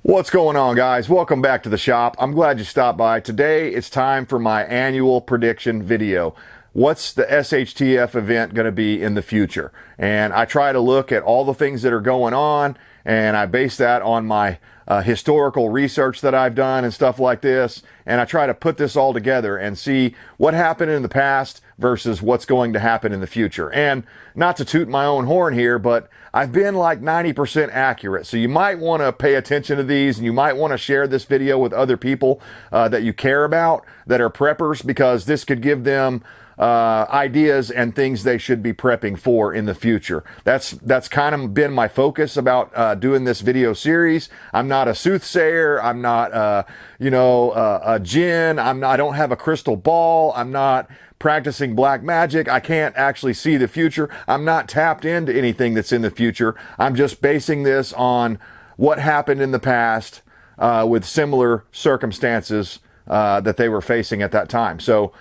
What's going on, guys? Welcome back to the shop. I'm glad you stopped by. Today, it's time for my annual prediction video. What's the SHTF event going to be in the future? And I try to look at all the things that are going on, and I base that on my historical research that I've done and stuff like this. And I try to put this all together and see what happened in the past versus what's going to happen in the future. And not to toot my own horn here, but I've been like 90% accurate. So you might want to pay attention to these, and you might want to share this video with other people that you care about that are preppers, because this could give them ideas and things they should be prepping for in the future. That's kind of been my focus about doing this video series. I'm not a soothsayer. I'm not, a jinn. I don't have a crystal ball. I'm not practicing black magic. I can't actually see the future. I'm not tapped into anything that's in the future. I'm just basing this on what happened in the past with similar circumstances that they were facing at that time. So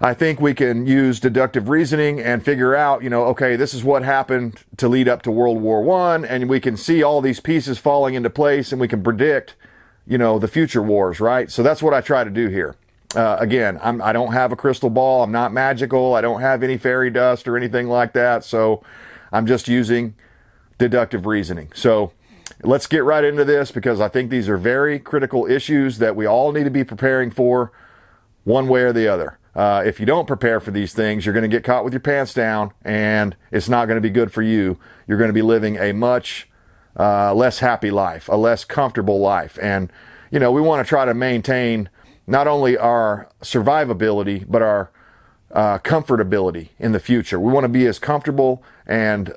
I think we can use deductive reasoning and figure out, okay, this is what happened to lead up to World War I, and we can see all these pieces falling into place, and we can predict, the future wars, right? So that's what I try to do here. Again, I don't have a crystal ball. I'm not magical. I don't have any fairy dust or anything like that. So I'm just using deductive reasoning. So let's get right into this, because I think these are very critical issues that we all need to be preparing for one way or the other. If you don't prepare for these things, you're going to get caught with your pants down, and it's not going to be good for you. You're going to be living a much less happy life, a less comfortable life. And, we want to try to maintain not only our survivability, but our comfortability in the future. We want to be as comfortable and,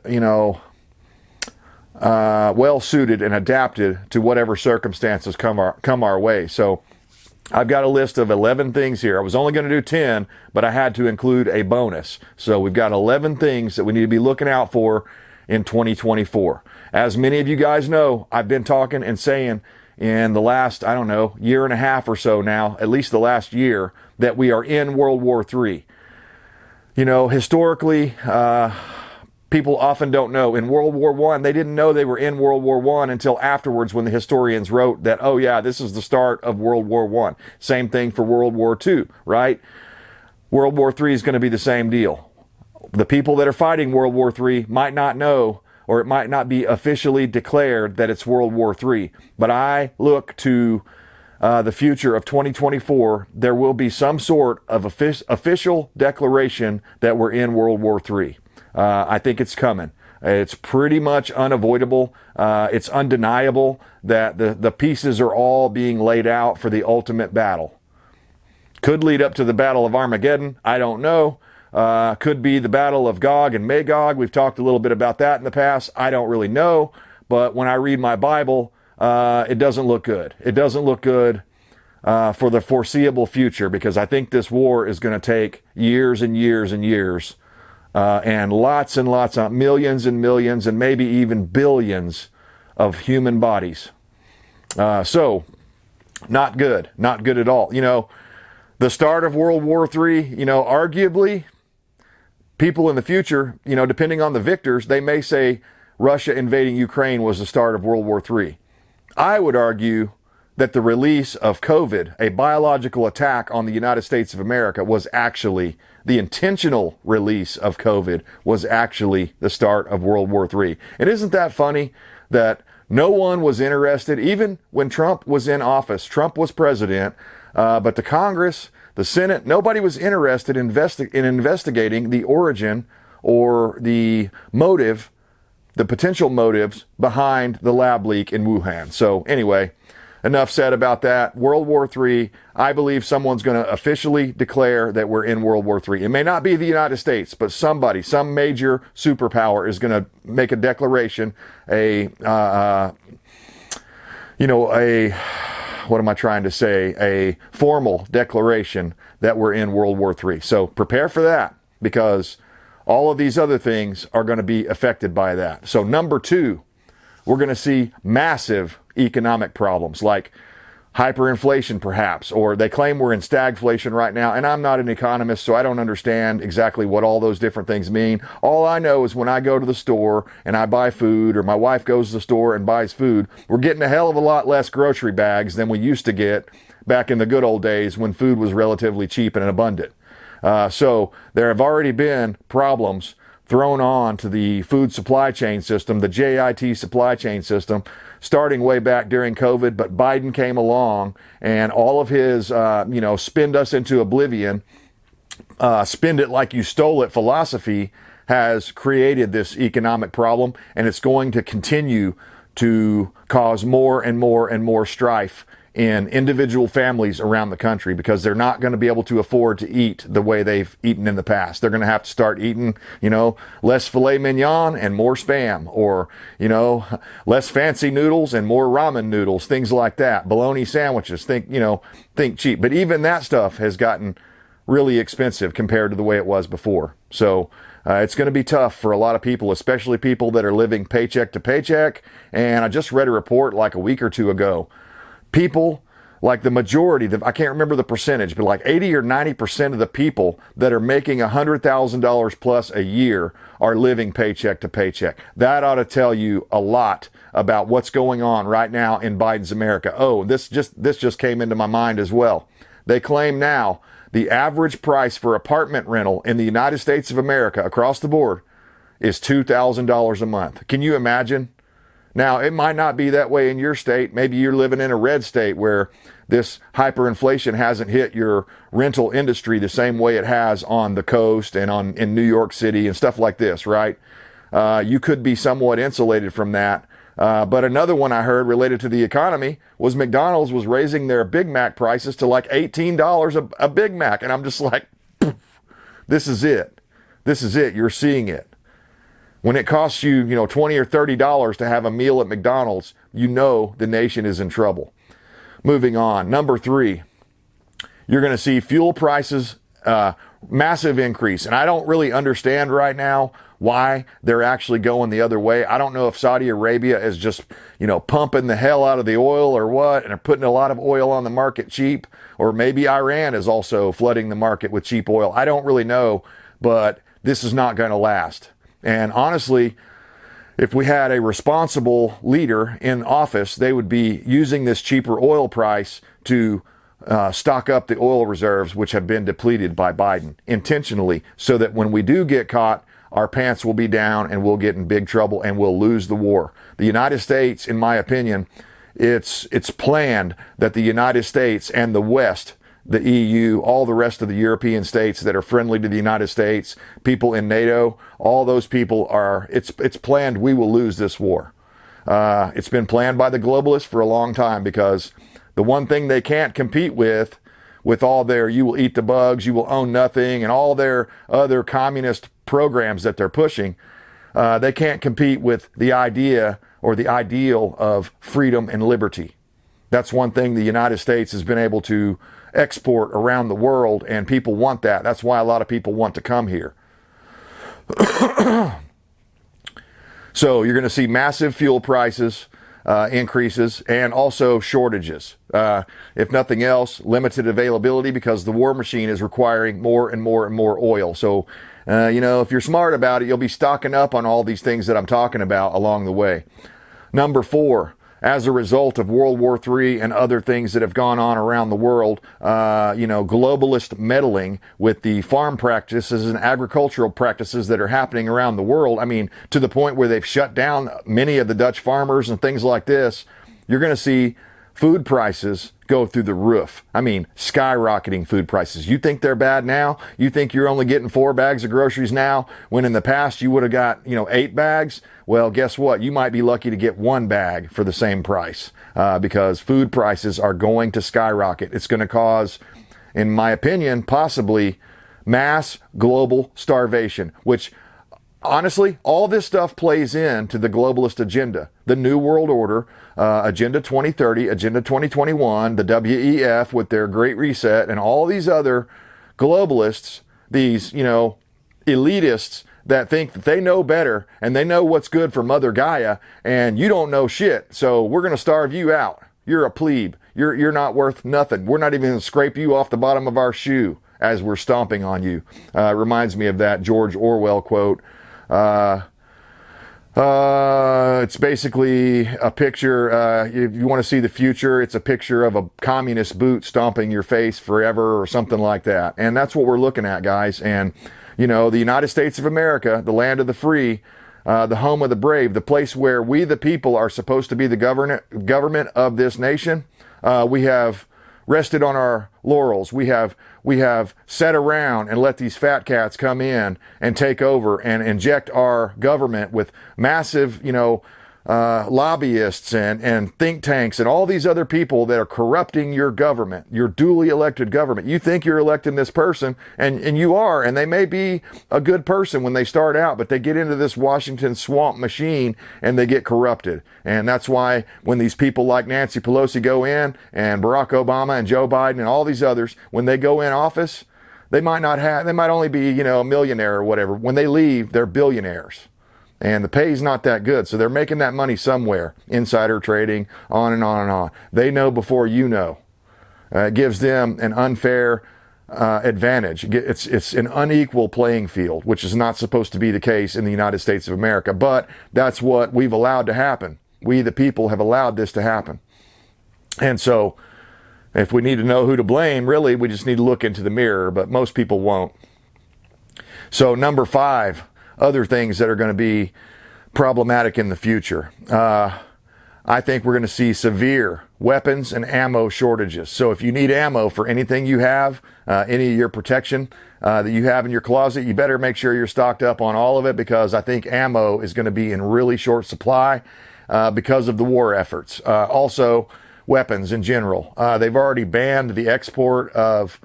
well suited and adapted to whatever circumstances come our way. So I've got a list of 11 things here. I was only going to do 10, but I had to include a bonus. So we've got 11 things that we need to be looking out for in 2024. As many of you guys know, I've been talking and saying in the last, year and a half or so now, at least the last year, that we are in World War III. Historically, people often don't know. In World War I, they didn't know they were in World War I until afterwards, when the historians wrote that, oh yeah, this is the start of World War I. Same thing for World War II, right? World War III is going to be the same deal. The people that are fighting World War III might not know, or it might not be officially declared that it's World War III. But I look to the future of 2024, there will be some sort of official declaration that we're in World War III. I think it's coming. It's pretty much unavoidable. It's undeniable that the pieces are all being laid out for the ultimate battle. Could lead up to the Battle of Armageddon. I don't know. Could be the Battle of Gog and Magog. We've talked a little bit about that in the past. I don't really know. But when I read my Bible, it doesn't look good. It doesn't look good for the foreseeable future, because I think this war is going to take years and years and years. And lots of millions and millions and maybe even billions of human bodies. So not good at all. The start of World War III, arguably people in the future, depending on the victors, they may say Russia invading Ukraine was the start of World War III. I would argue that the release of COVID, a biological attack on the United States of America, was actually the intentional release of COVID was actually the start of World War III. And isn't that funny that no one was interested, even when Trump was in office, Trump was president, but the Congress, the Senate, nobody was interested in investigating the origin or the motive, the potential motives behind the lab leak in Wuhan. So anyway, enough said about that. World War III, I believe someone's going to officially declare that we're in World War III. It may not be the United States, but somebody, some major superpower is going to make a declaration, a formal declaration that we're in World War III. So prepare for that, because all of these other things are going to be affected by that. So number 2, we're going to see massive economic problems, like hyperinflation perhaps, or they claim we're in stagflation right now. And I'm not an economist, so I don't understand exactly what all those different things mean. All I know is when I go to the store and I buy food, or my wife goes to the store and buys food, we're getting a hell of a lot less grocery bags than we used to get back in the good old days when food was relatively cheap and abundant. So there have already been problems thrown on to the food supply chain system, the JIT supply chain system, starting way back during COVID. But Biden came along and all of his, spend us into oblivion, spend it like you stole it philosophy has created this economic problem, and it's going to continue to cause more and more and more strife in individual families around the country, because they're not going to be able to afford to eat the way they've eaten in the past. They're going to have to start eating, less filet mignon and more Spam, or, less fancy noodles and more ramen noodles, things like that. Bologna sandwiches, think cheap. But even that stuff has gotten really expensive compared to the way it was before. So it's going to be tough for a lot of people, especially people that are living paycheck to paycheck. And I just read a report like a week or two ago. People, like the majority, I can't remember the percentage, but like 80 or 90% of the people that are making $100,000 plus a year are living paycheck to paycheck. That ought to tell you a lot about what's going on right now in Biden's America. Oh, this just came into my mind as well. They claim now the average price for apartment rental in the United States of America across the board is $2,000 a month. Can you imagine? Now, it might not be that way in your state. Maybe you're living in a red state where this hyperinflation hasn't hit your rental industry the same way it has on the coast and in New York City and stuff like this, right? You could be somewhat insulated from that. But another one I heard related to the economy was McDonald's was raising their Big Mac prices to like $18 a Big Mac. And I'm just like, this is it. This is it. You're seeing it. When it costs you, $20 or $30 to have a meal at McDonald's, the nation is in trouble. Moving on. Number 3, you're going to see fuel prices, massive increase. And I don't really understand right now why they're actually going the other way. I don't know if Saudi Arabia is just, pumping the hell out of the oil or what, and are putting a lot of oil on the market cheap, or maybe Iran is also flooding the market with cheap oil. I don't really know, but this is not going to last. And honestly, if we had a responsible leader in office, they would be using this cheaper oil price to stock up the oil reserves, which have been depleted by Biden intentionally, so that when we do get caught, our pants will be down and we'll get in big trouble and we'll lose the war. The United States, in my opinion, it's planned that the United States and the West, the EU, all the rest of the European states that are friendly to the United States, people in NATO, all those people it's planned we will lose this war. It's been planned by the globalists for a long time, because the one thing they can't compete with all their you will eat the bugs, you will own nothing, and all their other communist programs that they're pushing, they can't compete with the idea or the ideal of freedom and liberty. That's one thing the United States has been able to export around the world, and people want that. That's why a lot of people want to come here. So you're going to see massive fuel prices increases, and also shortages. If nothing else, limited availability, because the war machine is requiring more and more and more oil. So, if you're smart about it, you'll be stocking up on all these things that I'm talking about along the way. Number 4, as a result of World War III and other things that have gone on around the world, globalist meddling with the farm practices and agricultural practices that are happening around the world. I mean, to the point where they've shut down many of the Dutch farmers and things like this. You're going to see food prices go through the roof. I mean, skyrocketing food prices. You think they're bad now? You think you're only getting 4 bags of groceries now, when in the past you would have got, 8 bags? Well, guess what? You might be lucky to get 1 bag for the same price, because food prices are going to skyrocket. It's going to cause, in my opinion, possibly mass global starvation, which honestly, all this stuff plays into the globalist agenda, the New World Order, Agenda 2030, Agenda 2021, the WEF with their Great Reset, and all these other globalists, these, elitists that think that they know better and they know what's good for Mother Gaia, and you don't know shit, so we're going to starve you out. You're a plebe. You're not worth nothing. We're not even going to scrape you off the bottom of our shoe as we're stomping on you. It reminds me of that George Orwell quote. It's basically a picture, if you want to see the future, it's a picture of a communist boot stomping your face forever or something like that. And that's what we're looking at, guys. And, you know, the United States of America, the land of the free, the home of the brave, the place where we, the people, are supposed to be the government of this nation. We have rested on our laurels. We have sat around and let these fat cats come in and take over and inject our government with massive, lobbyists and think tanks and all these other people that are corrupting your government, your duly elected government. You think you're electing this person, and you are, and they may be a good person when they start out, but they get into this Washington swamp machine and they get corrupted. And that's why when these people like Nancy Pelosi go in, and Barack Obama and Joe Biden and all these others, when they go in office, they might only be, a millionaire or whatever. When they leave, they're billionaires. And the pay's not that good. So they're making that money somewhere. Insider trading, on and on and on. They know before you know. It gives them an unfair advantage. It's an unequal playing field, which is not supposed to be the case in the United States of America. But that's what we've allowed to happen. We, the people, have allowed this to happen. And so if we need to know who to blame, really, we just need to look into the mirror. But most people won't. So number 5. Other things that are going to be problematic in the future. I think we're going to see severe weapons and ammo shortages. So if you need ammo for anything you have, any of your protection that you have in your closet, you better make sure you're stocked up on all of it, because I think ammo is going to be in really short supply because of the war efforts. Also, weapons in general. They've already banned the export of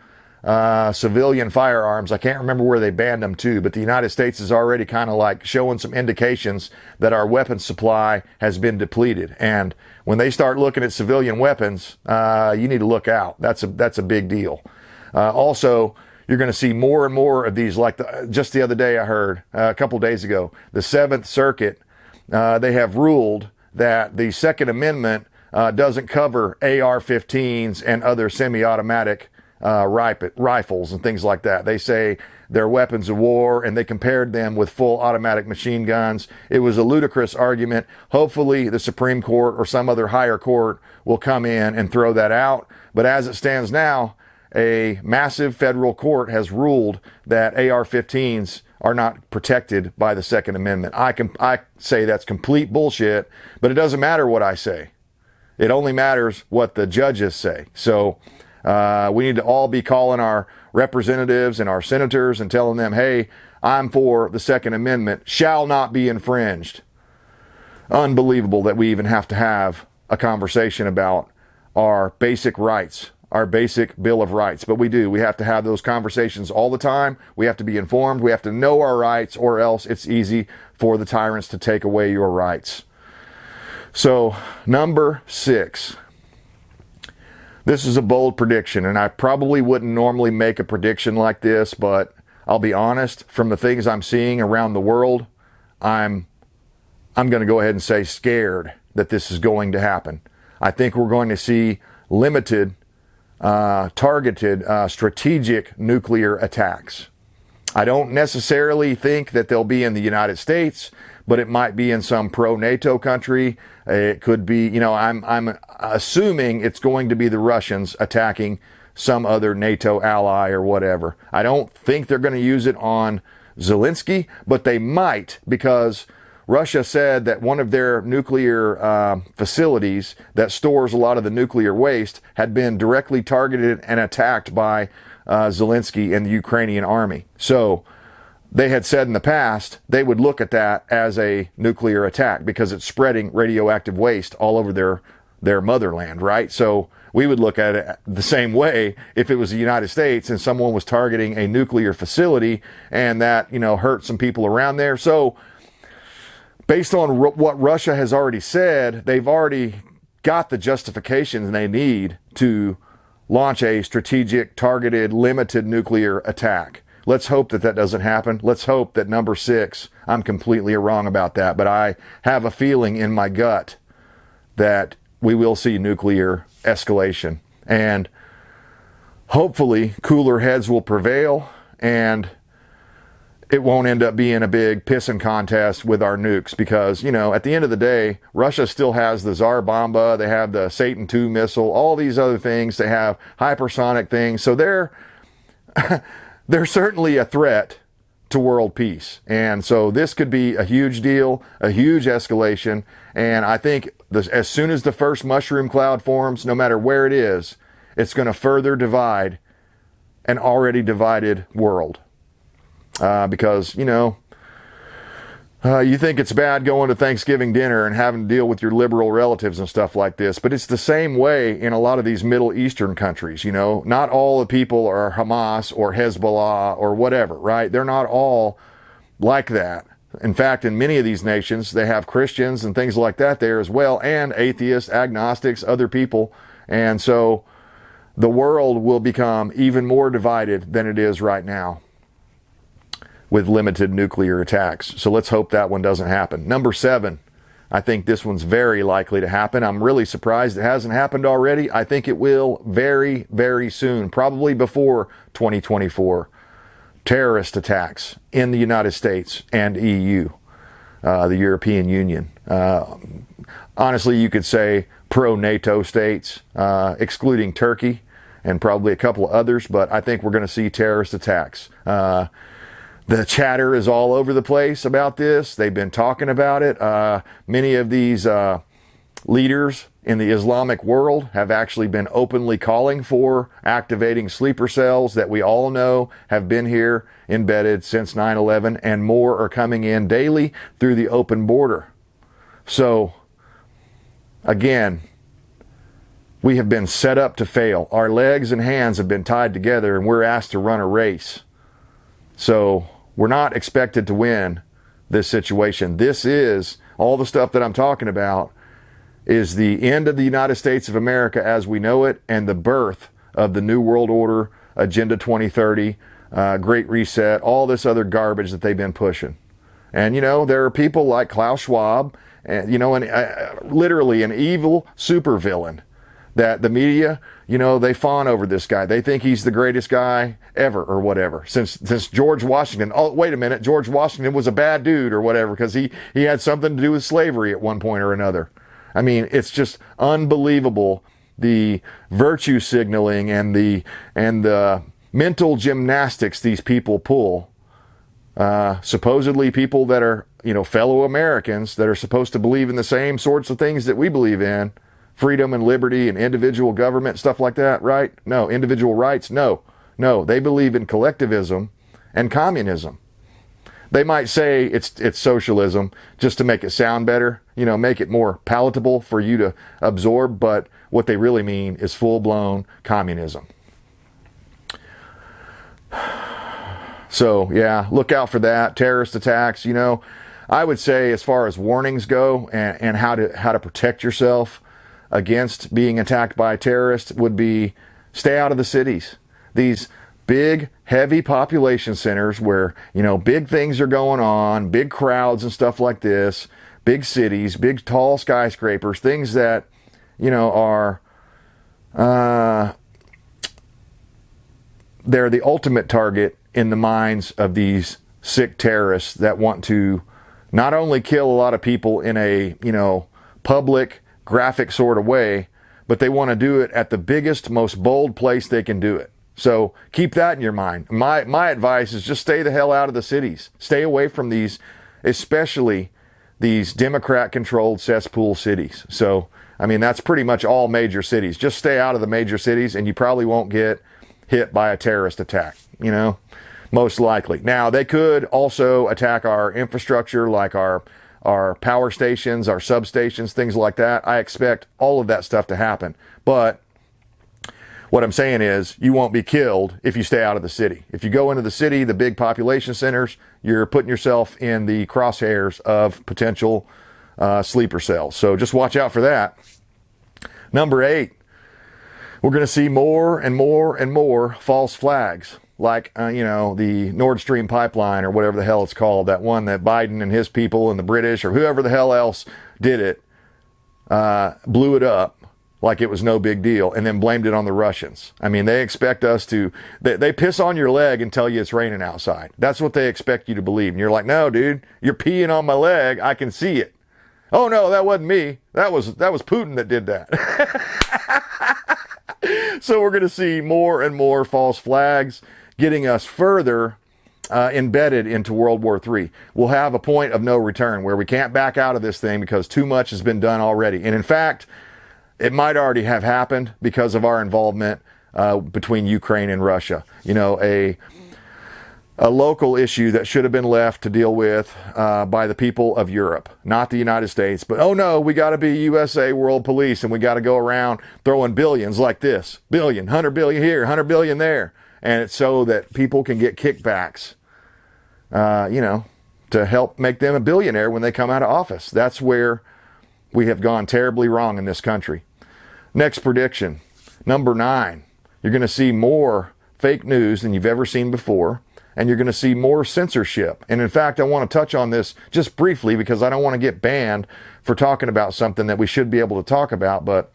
civilian firearms. I can't remember where they banned them to, but the United States is already kind of like showing some indications that our weapons supply has been depleted. And when they start looking at civilian weapons, you need to look out. That's a big deal. Also, you're going to see more and more of these. Like just the other day, I heard a couple days ago, the 7th Circuit, they have ruled that the Second Amendment doesn't cover AR-15s and other semi-automatic rifles and things like that. They say they're weapons of war, and they compared them with full automatic machine guns. It was a ludicrous argument. Hopefully the Supreme Court or some other higher court will come in and throw that out. But as it stands now, a massive federal court has ruled that AR-15s are not protected by the Second Amendment. I say that's complete bullshit, but it doesn't matter what I say. It only matters what the judges say. So we need to all be calling our representatives and our senators and telling them, hey, I'm for the Second Amendment, shall not be infringed. Unbelievable that we even have to have a conversation about our basic rights, our basic Bill of Rights. But we do. We have to have those conversations all the time. We have to be informed. We have to know our rights, or else it's easy for the tyrants to take away your rights. So, number 6. This is a bold prediction, and I probably wouldn't normally make a prediction like this, but I'll be honest, from the things I'm seeing around the world, I'm going to go ahead and say scared that this is going to happen. I think we're going to see limited, targeted, strategic nuclear attacks. I don't necessarily think that they'll be in the United States, but it might be in some pro-NATO country. It could be, I'm assuming it's going to be the Russians attacking some other NATO ally or whatever. I don't think they're going to use it on Zelensky, but they might, because Russia said that one of their nuclear facilities that stores a lot of the nuclear waste had been directly targeted and attacked by Zelensky and the Ukrainian army. So they had said in the past they would look at that as a nuclear attack because it's spreading radioactive waste all over their motherland, right? So we would look at it the same way if it was the United States and someone was targeting a nuclear facility and that, hurt some people around there. So based on what Russia has already said, they've already got the justifications they need to launch a strategic, targeted, limited nuclear attack. Let's hope that that doesn't happen. Let's hope that number 6, I'm completely wrong about that. But I have a feeling in my gut that we will see nuclear escalation. And hopefully cooler heads will prevail, and it won't end up being a big pissing contest with our nukes, because, you know, at the end of the day, Russia still has the Tsar Bomba, they have the Satan II missile, all these other things, they have hypersonic things, so they're certainly a threat to world peace. And so this could be a huge deal, a huge escalation, and I think as soon as the first mushroom cloud forms, no matter where it is, it's going to further divide an already divided world. Because, you know, you think it's bad going to Thanksgiving dinner and having to deal with your liberal relatives and stuff like this, but it's the same way in a lot of these Middle Eastern countries. You know, not all the people are Hamas or Hezbollah or whatever, right? They're not all like that. In fact, in many of these nations, they have Christians and things like that there as well, and atheists, agnostics, other people. And so the world will become even more divided than it is right now, with limited nuclear attacks. So let's hope that one doesn't happen. Number 7, I think this one's very likely to happen. I'm really surprised it hasn't happened already. I think it will very, very soon, probably before 2024. Terrorist attacks in the United States and EU, the European Union. Honestly, you could say pro-NATO states, excluding Turkey and probably a couple of others, but I think we're going to see terrorist attacks. The chatter is all over the place about this. They've been talking about it. Many of these leaders in the Islamic world have actually been openly calling for activating sleeper cells that we all know have been here embedded since 9/11, and more are coming in daily through the open border. So, again, we have been set up to fail. Our legs and hands have been tied together, and we're asked to run a race. So we're not expected to win this situation. This is, all the stuff that I'm talking about, is the end of the United States of America as we know it, and the birth of the New World Order, Agenda 2030, Great Reset, all this other garbage that they've been pushing. And, you know, there are people like Klaus Schwab, and, you know, literally an evil supervillain that the media, you know, they fawn over this guy. They think he's the greatest guy ever or whatever. Since George Washington. Oh, wait a minute. George Washington was a bad dude or whatever because he had something to do with slavery at one point or another. I mean, it's just unbelievable, the virtue signaling and the mental gymnastics these people pull. Supposedly people that are, you know, fellow Americans that are supposed to believe in the same sorts of things that we believe in. Freedom and liberty and individual government, stuff like that, right? No. Individual rights? No. They believe in collectivism and communism. They might say it's socialism just to make it sound better, you know, make it more palatable for you to absorb, but what they really mean is full-blown communism. So, yeah, look out for that. Terrorist attacks, you know. I would say as far as warnings go and how to protect yourself against being attacked by terrorists would be stay out of the cities. These big, heavy population centers where, you know, big things are going on, big crowds and stuff like this, big cities, big tall skyscrapers, things that, you know, are, they're the ultimate target in the minds of these sick terrorists that want to not only kill a lot of people in a, you know, public, graphic sort of way, but they want to do it at the biggest, most bold place they can do it. So keep that in your mind. My advice is just stay the hell out of the cities. Stay away from these, especially these Democrat-controlled cesspool cities. So, I mean, that's pretty much all major cities. Just stay out of the major cities and you probably won't get hit by a terrorist attack, you know, most likely. Now, they could also attack our infrastructure, like our power stations, our substations, things like that. I expect all of that stuff to happen. But what I'm saying is you won't be killed if you stay out of the city. If you go into the city, the big population centers, you're putting yourself in the crosshairs of potential sleeper cells. So just watch out for that. Number 8, we're going to see more and more and more false flags. Like, you know, the Nord Stream pipeline or whatever the hell it's called, that one that Biden and his people and the British or whoever the hell else did it. blew it up like it was no big deal, and then blamed it on the Russians. I mean, they expect us to, they piss on your leg and tell you it's raining outside. That's what they expect you to believe. And you're like, no, dude, you're peeing on my leg. I can see it. Oh no, that wasn't me. That was Putin that did that. So we're going to see more and more false flags getting us further embedded into World War III. We'll have a point of no return where we can't back out of this thing because too much has been done already. And in fact, it might already have happened because of our involvement between Ukraine and Russia. You know, a local issue that should have been left to deal with by the people of Europe, not the United States. But oh no, we got to be USA world police, and we got to go around throwing billions like this. Billion, 100 billion here, 100 billion there. And it's so that people can get kickbacks, you know, to help make them a billionaire when they come out of office. That's where we have gone terribly wrong in this country. Next prediction, number 9. You're going to see more fake news than you've ever seen before, and you're going to see more censorship. And in fact, I want to touch on this just briefly because I don't want to get banned for talking about something that we should be able to talk about. But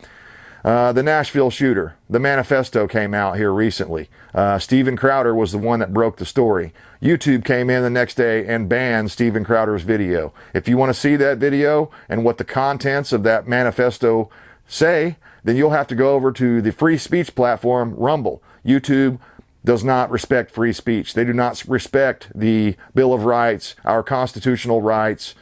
the Nashville shooter, the manifesto came out here recently. Steven Crowder was the one that broke the story. YouTube came in the next day and banned Steven Crowder's video. If you want to see that video and what the contents of that manifesto say, then you'll have to go over to the free speech platform, Rumble. YouTube does not respect free speech. They do not respect the Bill of Rights, our constitutional rights,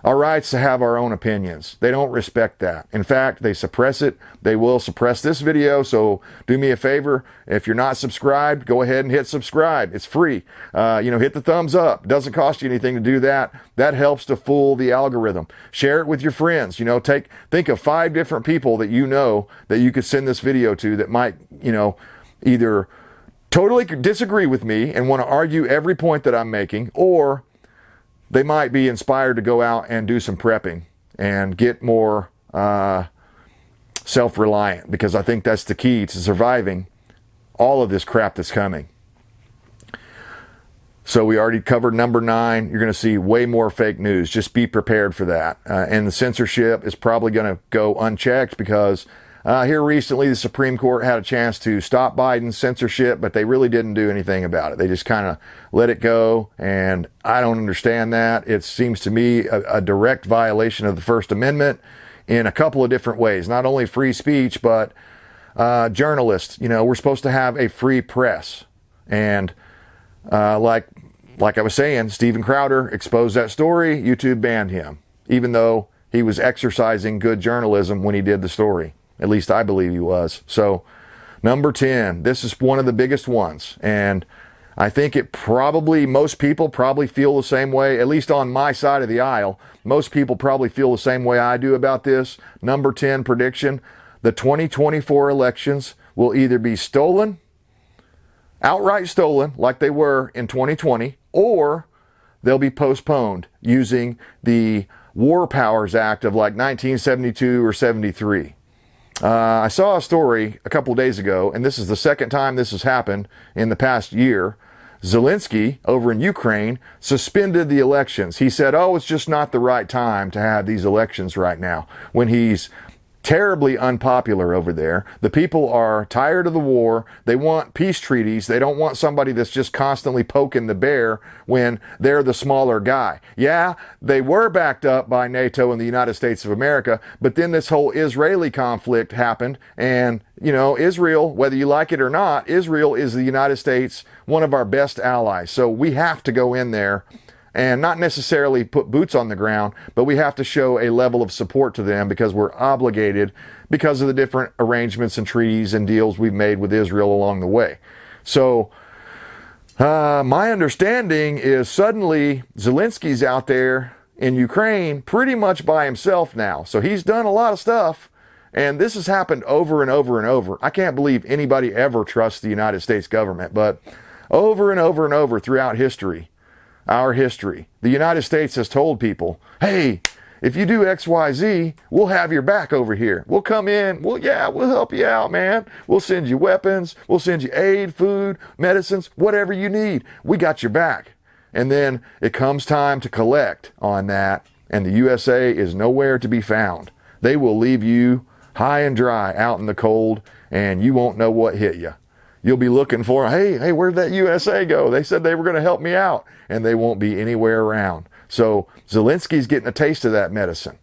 our rights to have our own opinions. They don't respect that. In fact, they suppress it. They will suppress this video. So do me a favor. If you're not subscribed, go ahead and hit subscribe. It's free. You know, hit the thumbs up. Doesn't cost you anything to do that. That helps to fool the algorithm. Share it with your friends. You know, think of 5 different people that you know that you could send this video to that might, you know, either totally disagree with me and want to argue every point that I'm making, or they might be inspired to go out and do some prepping and get more self-reliant, because I think that's the key to surviving all of this crap that's coming. So we already covered number 9. You're going to see way more fake news. Just be prepared for that. And the censorship is probably going to go unchecked because here recently the Supreme Court had a chance to stop Biden's censorship, but they really didn't do anything about it. They just kind of let it go, and I don't understand that. It seems to me a direct violation of the First Amendment in a couple of different ways. Not only free speech, but journalists. You know, we're supposed to have a free press. And like I was saying, Steven Crowder exposed that story. YouTube banned him, even though he was exercising good journalism when he did the story. At least I believe he was. So number 10, this is one of the biggest ones. And I think most people probably feel the same way, at least on my side of the aisle. Most people probably feel the same way I do about this. Number 10 prediction, the 2024 elections will either be stolen, outright stolen, like they were in 2020, or they'll be postponed using the War Powers Act of like 1972 or 73. I saw a story a couple days ago, and this is the second time this has happened in the past year. Zelensky over in Ukraine suspended the elections. He said, oh, it's just not the right time to have these elections right now, when he's terribly unpopular over there. The people are tired of the war. They want peace treaties. They don't want somebody that's just constantly poking the bear when they're the smaller guy. Yeah, they were backed up by NATO and the United States of America, but then this whole Israeli conflict happened, and you know, Israel, whether you like it or not, Israel is the United States, one of our best allies. So we have to go in there and not necessarily put boots on the ground, but we have to show a level of support to them because we're obligated because of the different arrangements and treaties and deals we've made with Israel along the way. So my understanding is suddenly Zelensky's out there in Ukraine pretty much by himself now. So he's done a lot of stuff, and this has happened over and over and over. I can't believe anybody ever trusts the United States government, but over and over and over throughout history, our history, the United States has told people, hey, if you do X, Y, Z, we'll have your back over here. We'll come in. We'll help you out, man. We'll send you weapons. We'll send you aid, food, medicines, whatever you need. We got your back. And then it comes time to collect on that, and the USA is nowhere to be found. They will leave you high and dry out in the cold, and you won't know what hit you. You'll be looking for, hey, where'd that USA go? They said they were going to help me out, and they won't be anywhere around. So Zelensky's getting a taste of that medicine.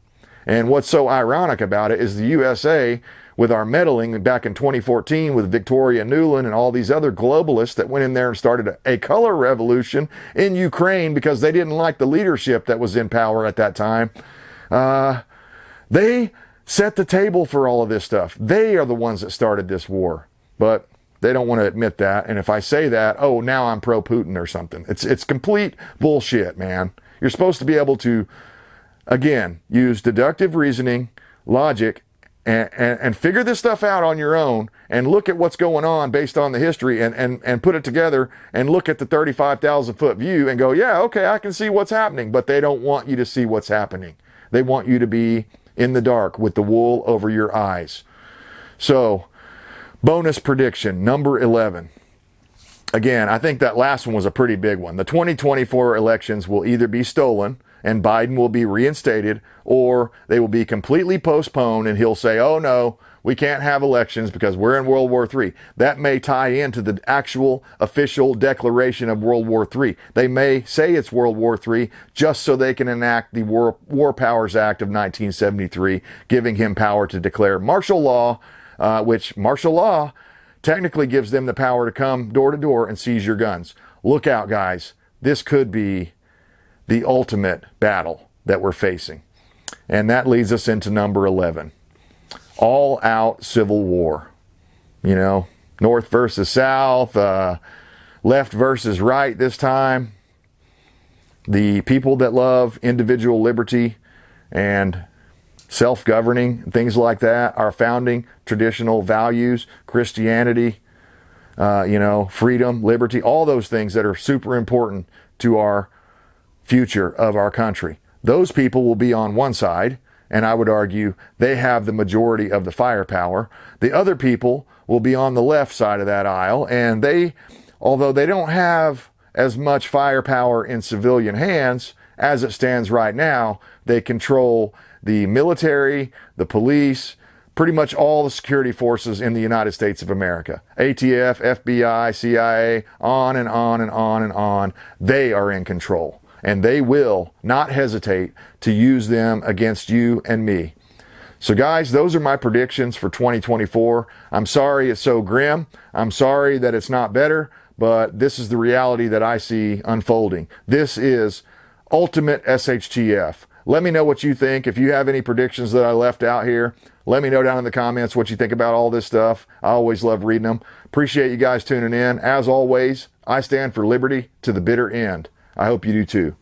And what's so ironic about it is the USA, with our meddling back in 2014 with Victoria Nuland and all these other globalists that went in there and started a color revolution in Ukraine because they didn't like the leadership that was in power at that time. They set the table for all of this stuff. They are the ones that started this war. But they don't want to admit that. And if I say that, oh, now I'm pro-Putin or something. It's complete bullshit, man. You're supposed to be able to, again, use deductive reasoning, logic, and figure this stuff out on your own and look at what's going on based on the history and put it together and look at the 35,000 foot view and go, yeah, okay, I can see what's happening. But they don't want you to see what's happening. They want you to be in the dark with the wool over your eyes. So, bonus prediction, number 11. Again, I think that last one was a pretty big one. The 2024 elections will either be stolen and Biden will be reinstated, or they will be completely postponed and he'll say, oh no, we can't have elections because we're in World War III. That may tie into the actual official declaration of World War III. They may say it's World War III just so they can enact the War Powers Act of 1973, giving him power to declare martial law, which martial law technically gives them the power to come door to door and seize your guns. Look out, guys. This could be the ultimate battle that we're facing. And that leads us into number 11. All out civil war. You know, North versus South, left versus right this time. The people that love individual liberty and self-governing, things like that, our founding traditional values, Christianity, freedom, liberty, all those things that are super important to our future of our country. Those people will be on one side, and I would argue they have the majority of the firepower. The other people will be on the left side of that aisle, and they, although they don't have as much firepower in civilian hands as it stands right now, they control the military, the police, pretty much all the security forces in the United States of America. ATF, FBI, CIA, on and on and on and on. They are in control. And they will not hesitate to use them against you and me. So guys, those are my predictions for 2024. I'm sorry it's so grim. I'm sorry that it's not better, but this is the reality that I see unfolding. This is ultimate SHTF. Let me know what you think. If you have any predictions that I left out here, let me know down in the comments what you think about all this stuff. I always love reading them. Appreciate you guys tuning in. As always, I stand for liberty to the bitter end. I hope you do too.